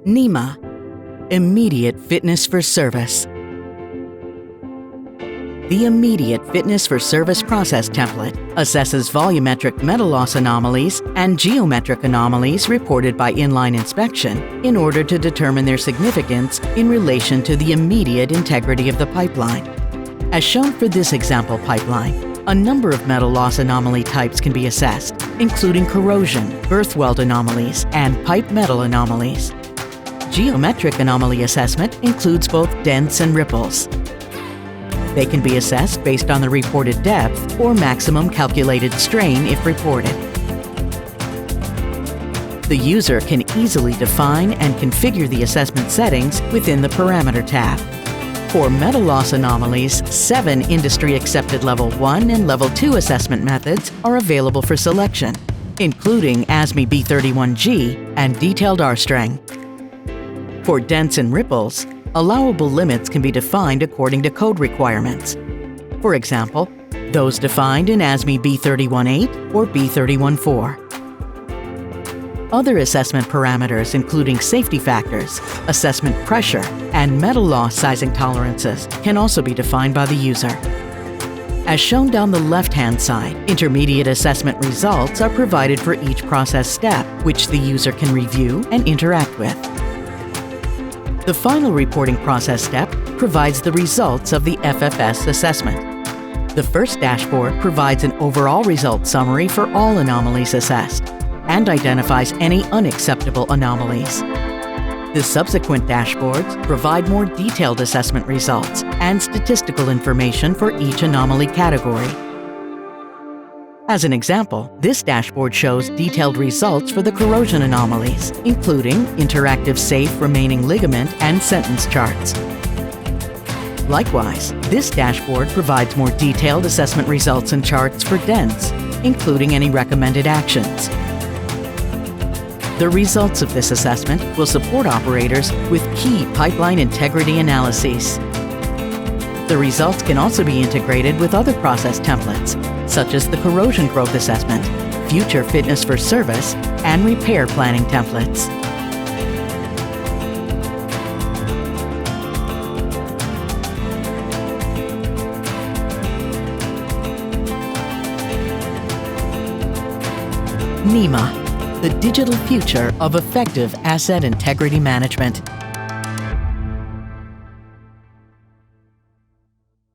NIMA, Immediate Fitness for Service. The Immediate Fitness for Service process template assesses volumetric metal loss anomalies and geometric anomalies reported by inline inspection in order to determine their significance in relation to the immediate integrity of the pipeline. As shown for this example pipeline, a number of metal loss anomaly types can be assessed, including corrosion, girth weld anomalies, and pipe metal anomalies. Geometric anomaly assessment includes both dents and ripples. They can be assessed based on the reported depth or maximum calculated strain if reported. The user can easily define and configure the assessment settings within the Parameter tab. For metal loss anomalies, 7 industry-accepted Level 1 and Level 2 assessment methods are available for selection, including ASME B31G and detailed R-string. For dents and ripples, allowable limits can be defined according to code requirements. For example, those defined in ASME B31.8 or B31.4. Other assessment parameters, including safety factors, assessment pressure, and metal loss sizing tolerances, can also be defined by the user. As shown down the left-hand side, intermediate assessment results are provided for each process step, which the user can review and interact with. The final reporting process step provides the results of the FFS assessment. The first dashboard provides an overall result summary for all anomalies assessed and identifies any unacceptable anomalies. The subsequent dashboards provide more detailed assessment results and statistical information for each anomaly category. As an example, this dashboard shows detailed results for the corrosion anomalies, including interactive safe remaining ligament and sentence charts. Likewise, this dashboard provides more detailed assessment results and charts for dents, including any recommended actions. The results of this assessment will support operators with key pipeline integrity analyses. The results can also be integrated with other process templates, such as the corrosion growth assessment, future fitness for service, and repair planning templates. NIMA, the digital future of effective asset integrity management.